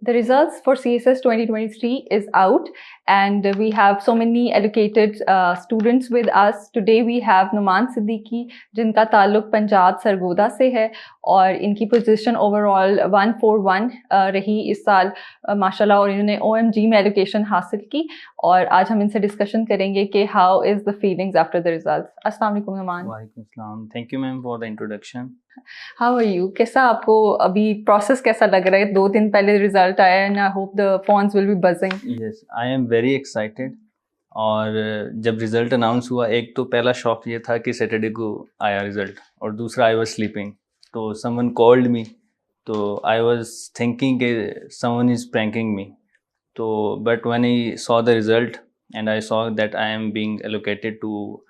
The results for CSS 2023 is out, and we have so many educated students with us. Today we have Numan Siddiqui, जिनका ताल्लुक पंजाब सरगोदा से है और इनकी position overall 141 रही इस साल माशाल्लाह, और इन्होंने OMG में एजुकेशन हासिल की। और आज हम इनसे डिस्कशन करेंगे कि how is the feelings after the results. अस्सलाम वालेकुम नुमान। वालेकुम सलाम, thank you ma'am for the introduction. How are you? कैसा आपको अभी प्रोसेस कैसा लग रहा है? 2 दिन पहले रिजल्ट आया and I hope the phones will be buzzing. Yes, I am very excited. और जब रिज़ल्ट अनाउंस हुआ, एक तो पहला शॉक ये था कि सैटरडे को आया रिज़ल्ट, और दूसरा आई वाज स्लीपिंग, तो समवन कॉल्ड मी, तो आई वाज थिंकिंग कि समवन इज़ प्रैंकिंग मी। तो but when I saw the result and I saw that I am being allocated to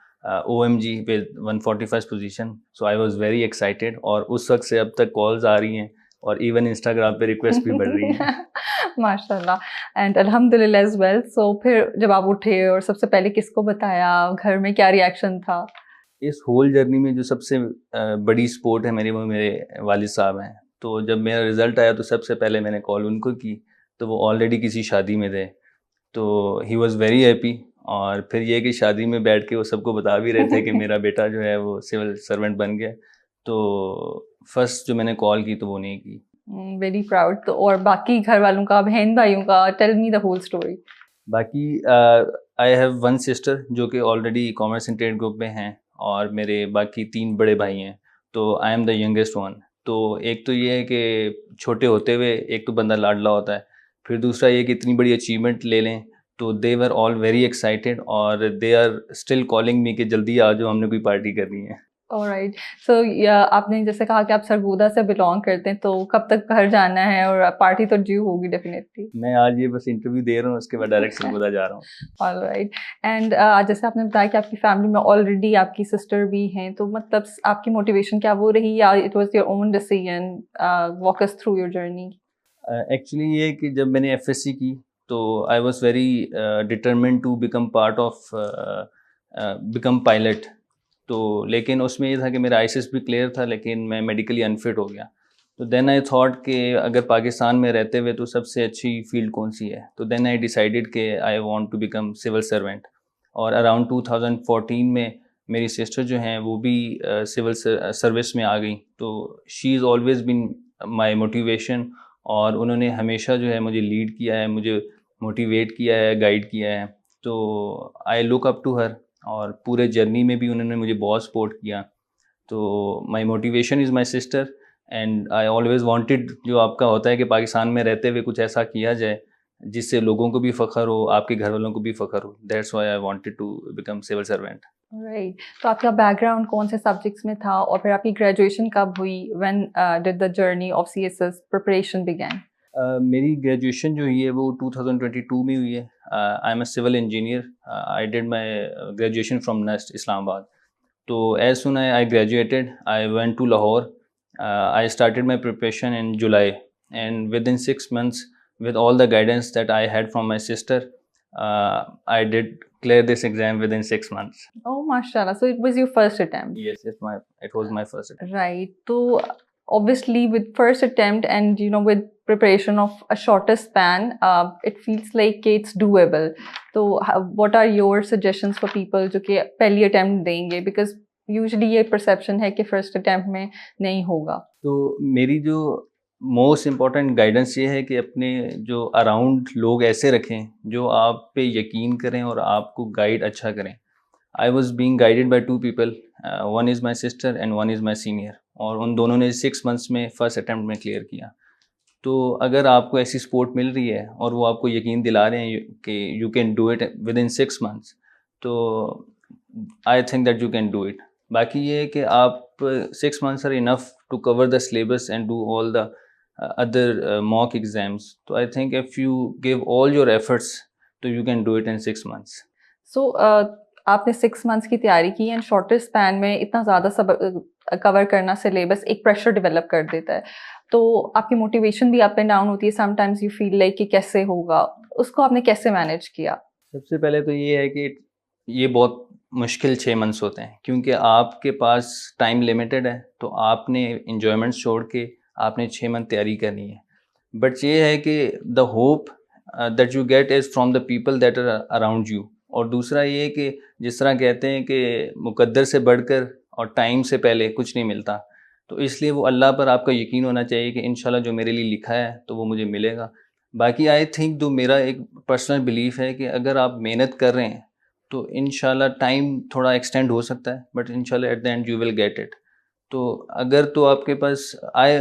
OMG with 141st position, so I was very excited. और उस वक्त से अब तक calls आ रही हैं और इवन इंस्टाग्राम पे रिक्वेस्ट भी बढ़ रही हैं। माशाल्लाह एंड अल्हम्दुलिल्लाह एज वेल। सो फिर जब आप उठे और सबसे पहले किसको बताया, घर में क्या रिएक्शन था? इस होल जर्नी में जो सबसे बड़ी सपोर्ट है मेरी, वो मेरे वालिद साहब हैं। तो जब मेरा रिज़ल्ट आया तो सबसे पहले मैंने कॉल उनको की, तो वो ऑलरेडी किसी शादी में थे, तो ही वाज़ वेरी हैप्पी। और फिर ये कि शादी में बैठ के वो सबको बता भी रहे थे कि मेरा बेटा जो है वो सिविल सर्वेंट बन गया। तो फर्स्ट जो मैंने कॉल की तो वो नहीं की। Very proud. तो और बाकी घर वालों का, बहन भाइयों का, tell me the whole story. बाकी आई हैव वन सिस्टर जो कि already commerce and trade group में हैं, और मेरे बाकी 3 बड़े भाई हैं, तो I am the youngest one. तो एक तो ये है कि छोटे होते हुए एक तो बंदा लाडला होता है, फिर दूसरा ये कि इतनी बड़ी अचीवमेंट ले लें, तो they were all very excited और they are still calling me कि जल्दी आ जाओ, हमने कोई पार्टी करनी है। ऑलराइट। सो आपने जैसे कहा कि आप सरगोदा से बिलोंग करते हैं, तो कब तक घर जाना है? और पार्टी तो ड्यू होगी डेफिनेटली। मैं आज ये बस इंटरव्यू दे रहा हूँ, उसके बाद डायरेक्ट सरगोदा जा रहा हूँ। ऑलराइट। एंड जैसे आपने बताया कि आपकी फैमिली में ऑलरेडी आपकी सिस्टर भी हैं, तो मतलब आपकी मोटिवेशन क्या वो रही, या it was your own decision? Walk us through your journey. Actually ये कि जब मैंने FSC की तो I was very determined to become part of become pilot. तो लेकिन उसमें ये था कि मेरा ICS भी क्लियर था, लेकिन मैं मेडिकली अनफिट हो गया। तो देन आई थॉट कि अगर पाकिस्तान में रहते हुए तो सबसे अच्छी फील्ड कौन सी है, तो देन आई डिसाइडेड कि I want to become civil servant. और अराउंड 2014 में मेरी सिस्टर जो हैं वो भी सिविल सर्विस में आ गई, तो she is always been my motivation. और उन्होंने हमेशा जो है मुझे लीड किया है, मुझे मोटिवेट किया है, गाइड किया है। तो I look up to her, और पूरे जर्नी में भी उन्होंने मुझे बहुत सपोर्ट किया। तो माई motivation is my sister, and I always wanted, जो आपका होता है कि पाकिस्तान में रहते हुए कुछ ऐसा किया जाए जिससे लोगों को भी फ़ख्र हो, आपके घर वालों को भी फ़ख्र हो। That's why I wanted to become civil servant. Right. तो आपका बैकग्राउंड कौन से सब्जेक्ट्स में था, और फिर आपकी ग्रेजुएशन कब हुई? When did the journey of CSS preparation began? मेरी ग्रेजुएशन जो हुई है वो 2022 में हुई है। I am a civil engineer. I did my graduation from NUST Islamabad. तो as soon I graduated, I went to Lahore. I started my preparation in July, and within 6 months, with all the guidance that I had from my sister, I did clear this exam within 6 months. Oh, mashallah. So it was your first attempt. Yes, it was my first attempt. Right. So obviously with first attempt and with preparation of a shorter span, it feels like it's doable. So what are your suggestions for people जो कि पहली attempt देंगे? Because usually ये perception है कि first attempt में नहीं होगा. तो मेरी जो मोस्ट इम्पॉर्टेंट गाइडेंस ये है कि अपने जो अराउंड लोग ऐसे रखें जो आप पे यकीन करें और आपको गाइड अच्छा करें। I was being guided by 2 people, one is my sister and one is my senior, और उन दोनों ने 6 months में फर्स्ट अटैम्प्ट में क्लियर किया। तो अगर आपको ऐसी सपोर्ट मिल रही है और वो आपको यकीन दिला रहे हैं कि you can do it within 6 months, तो I think that you can do it. बाकी ये है कि आप 6 months are enough to cover the syllabus and do all the other mock exams. So I think if you give all your efforts, तो you can do it in 6 months. So आपने 6 months की तैयारी की and shorter span में इतना ज़्यादा सब cover करना सिलेबस एक प्रेशर डेवलप कर देता है, तो आपकी मोटिवेशन भी अप एंड डाउन होती है। समटाइम्स यू फील लाइक कि कैसे होगा, उसको आपने कैसे मैनेज किया? सबसे पहले तो ये है कि ये बहुत मुश्किल 6 months होते हैं, क्योंकि आपके पास टाइम लिमिटेड है, तो आपने इन्जॉयमेंट छोड़ के आपने 6 month तैयारी करनी है। बट ये है कि the hope that you get is from the people that are around you. और दूसरा ये है कि जिस तरह कहते हैं कि मुकद्दर से बढ़कर और टाइम से पहले कुछ नहीं मिलता, तो इसलिए वो अल्लाह पर आपका यकीन होना चाहिए कि इंशाल्लाह जो मेरे लिए लिखा है तो वो मुझे मिलेगा। बाकी आई थिंक जो मेरा एक पर्सनल बिलीफ है कि अगर आप मेहनत कर रहे हैं तो इंशाल्लाह टाइम थोड़ा एक्सटेंड हो सकता है, बट इंशाल्लाह at the end you will get it. तो अगर तो आपके पास आई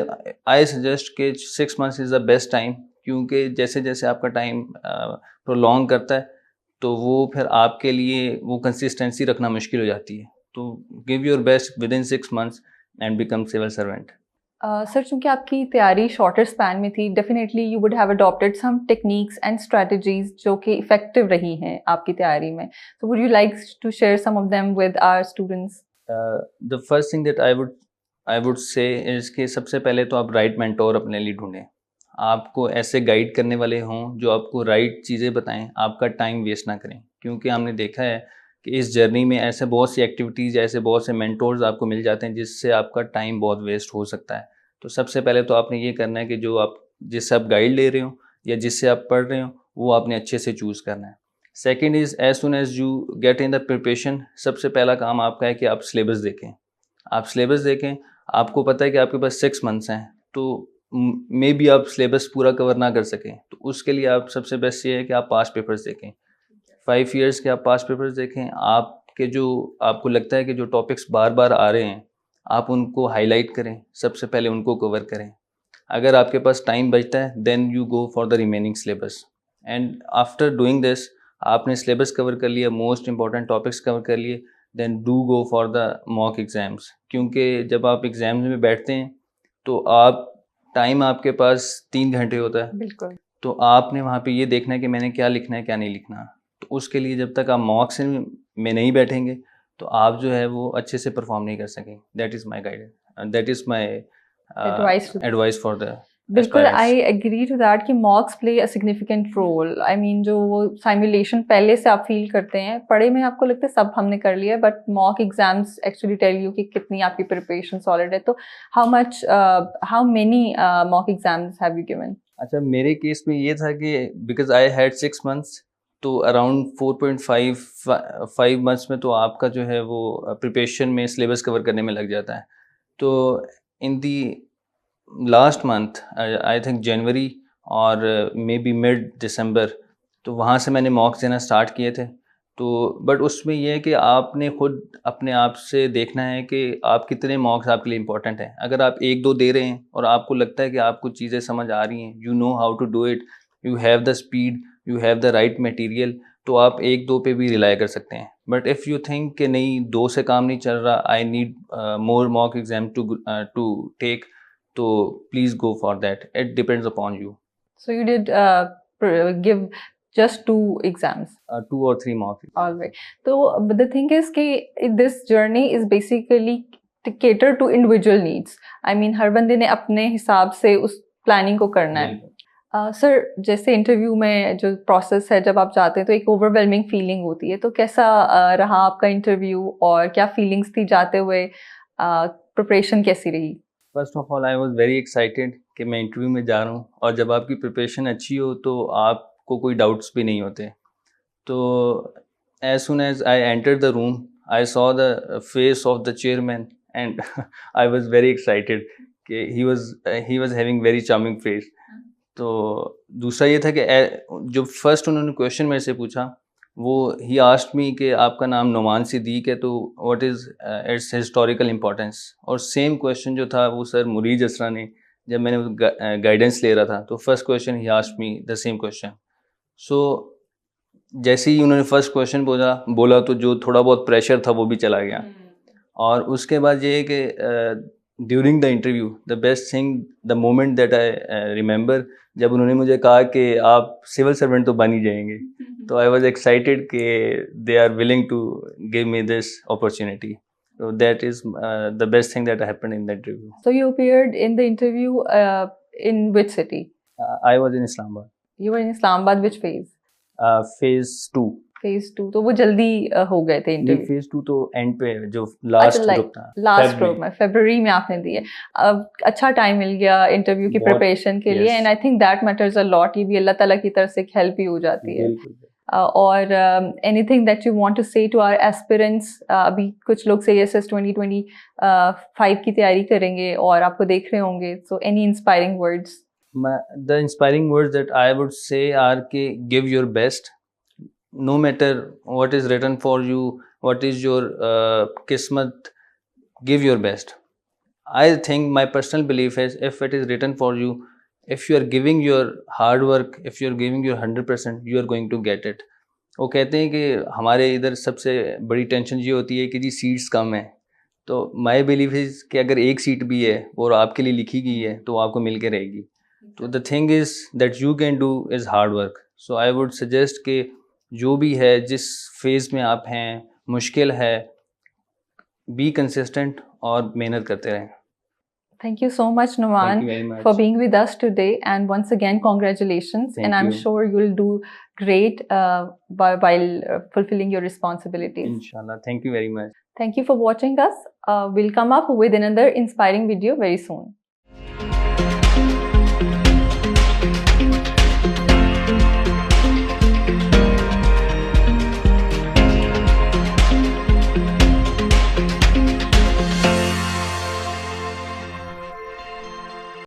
आई सजेस्ट कि 6 months is the best time, क्योंकि जैसे जैसे आपका टाइम प्रोलॉन्ग करता है तो वो फिर आपके लिए वो कंसिस्टेंसी रखना मुश्किल हो जाती है। तो give your best within 6 months and become civil servant. Sir, चूंकि आपकी तैयारी शॉर्टर स्पैन में थी, definitely you would have adopted some techniques and strategies जो कि इफेक्टिव रही हैं आपकी तैयारी में। So would you like to share some of them with our students? The first thing that I would say is कि सबसे पहले तो आप राइट मेंटोर अपने लिए ढूंढें। आपको ऐसे गाइड करने वाले हों जो आपको राइट चीज़ें बताएं, आपका टाइम वेस्ट ना करें। क्योंकि हमने देखा है कि इस जर्नी में ऐसे बहुत सी एक्टिविटीज़, ऐसे बहुत से मेंटोर्स आपको मिल जाते हैं जिससे आपका टाइम बहुत वेस्ट हो सकता है। तो सबसे पहले तो आपने ये करना है कि जो आप जिससे आप गाइड ले रहे हो या जिससे आप पढ़ रहे हो वो आपने अच्छे से चूज़ करना है। Second is as soon as you get in the preparation, सबसे पहला काम आपका है कि आप सिलेबस देखें। आप सिलेबस देखें, आपको पता है कि आपके पास 6 मंथ्स हैं, तो मे बी आप सिलेबस पूरा कवर ना कर सकें, तो उसके लिए आप सबसे बेस्ट ये है कि आप पास्ट पेपर्स देखें। 5 ईयर्स के आप पास्ट पेपर्स देखें। आपके जो आपको लगता है कि जो टॉपिक्स बार बार आ रहे हैं आप उनको हाईलाइट करें, सबसे पहले उनको कवर करें। अगर आपके पास टाइम बचता है then you go for the remaining syllabus, and after doing this आपने सिलेबस कवर कर लिया, मोस्ट इंपॉर्टेंट टॉपिक्स कवर कर लिए, then do go for the mock exams. क्योंकि जब आप एग्ज़ाम्स में बैठते हैं तो आप टाइम आपके पास 3 घंटे होता है, बिल्कुल। तो आपने वहाँ पे ये देखना है कि मैंने क्या लिखना है क्या नहीं लिखना। तो उसके लिए जब तक आप मॉक से में नहीं बैठेंगे तो आप जो है वो अच्छे से परफॉर्म नहीं कर सकेंगे। That is my guidance, that is my advice to advice for the बिल्कुल, aspirants. I agree to that कि mocks play a significant role. I mean जो वो साइमुलेशन पहले से आप फील करते हैं, पढ़े में आपको लगता है सब हमने कर लिया है, but mock exams actually tell you कि कितनी आपकी प्रिपरेशन सॉलिड है। तो how many mock exams have you given? अच्छा, मेरे केस में ये था कि बिकॉज आई हैड 6 मंथ्स, तो अराउंड 4.5 मंथ्स में तो आपका जो है वो प्रिपरेशन में सिलेबस कवर करने में लग जाता है। तो in the last month I think January और मे बी मिड दिसंबर, तो वहाँ से मैंने मॉक्स देना स्टार्ट किए थे। तो बट उसमें ये है कि आपने खुद अपने आप से देखना है कि आप कितने मॉक्स आपके लिए इंपॉर्टेंट हैं। अगर आप 1-2 दे रहे हैं और आपको लगता है कि आपको चीज़ें समझ आ रही हैं, you know how to do it, you have the speed, you have the right material, तो आप 1-2 पे भी रिलाई कर सकते हैं। बट इफ़ यू थिंक कि नहीं 2 से काम नहीं चल रहा, I need more mock exam to take, तो please go for that, it depends upon you. So you did give just 2 exams. 2 or 3 mock. All right. So the thing is कि this journey is basically to cater to individual needs. I mean हर बंदे ने अपने हिसाब से उस planning को करना है। सर, जैसे इंटरव्यू में जो प्रोसेस है, जब आप जाते हैं तो एक ओवरवेलमिंग फीलिंग होती है, तो कैसा रहा आपका इंटरव्यू और क्या फीलिंग्स थी जाते हुए? प्रिपरेशन कैसी रही? First of all I was very excited कि मैं इंटरव्यू में जा रहा हूँ, और जब आपकी प्रिपरेशन अच्छी हो तो आपको कोई डाउट्स भी नहीं होते। तो as soon as I enter the room I saw the face of the chairman and I was very excited कि he was having very charming face. तो दूसरा ये था कि जो फर्स्ट उन्होंने क्वेश्चन मेरे से पूछा वो ही आस्क्ड मी कि आपका नाम नुमान सिद्दीक है, तो what is it's historical importance. और सेम क्वेश्चन जो था वो सर मुरीज असरा ने, जब मैंने गाइडेंस ले रहा था, तो first question he asked me the same question. So जैसे ही उन्होंने फर्स्ट क्वेश्चन बोला तो जो थोड़ा बहुत प्रेशर था वो भी चला गया। और उसके बाद ये है कि during the interview the best thing, the moment that I remember, जब उन्होंने मुझे कहा कि आप सिविल सर्वेंट तो बन ही जाएंगे, तो आई वॉज एक्साइटेड कि they are willing to give me this opportunity. So that is the best thing that happened in the interview. So you appeared in the interview in which city? I was in Islamabad. You were in Islamabad, which phase? Phase 2. Phase 2 तो वो जल्दी हो गए थे नहीं, interview? Phase 2 तो and पे जो अच्छा, लास्ट लाइक ग्रुप था, लास्ट फेब ग्रुप में। में फरवरी में आपने दी है। अब अच्छा टाइम मिल गया इंटरव्यू की बहुत, प्रिपरेशन के लिए, yes, and I think that matters a lot. ये भी अल्लाह ताला की तरफ से एक हेल्प ही हो जाती है। बिल्कुल। और anything that you want to say to our aspirants? अभी कुछ लोग सीएसएस 2025 की तैयारी करेंगे और आपको देख रहे होंगे, so any inspiring words? The inspiring words that I would say are कि give your best, no matter what is written for you, what is your kismat, give your best. I think my personal belief is if it is written for you, if you are giving your hard work, if you are giving your 100%, you are going to get it. वो कहते हैं कि हमारे इधर सबसे बड़ी tension ये होती है कि जी सीट्स कम है, तो माई बिलीव इज कि अगर एक सीट भी है और आपके लिए लिखी गई है तो आपको मिल के रहेगी। तो the thing is that you can do is hard work. So I would suggest कि जो भी है, जिस फेज़ में आप हैं, मुश्किल है, बी कंसिस्टेंट और मेहनत करते रहें। Thank you so much, Numan, Thank you very much. for being with us today. And once again, congratulations. Thank and I'm you. sure you'll do great while fulfilling your responsibilities. Inshallah. Thank you very much. Thank you for watching us. We'll come up with another inspiring video very soon.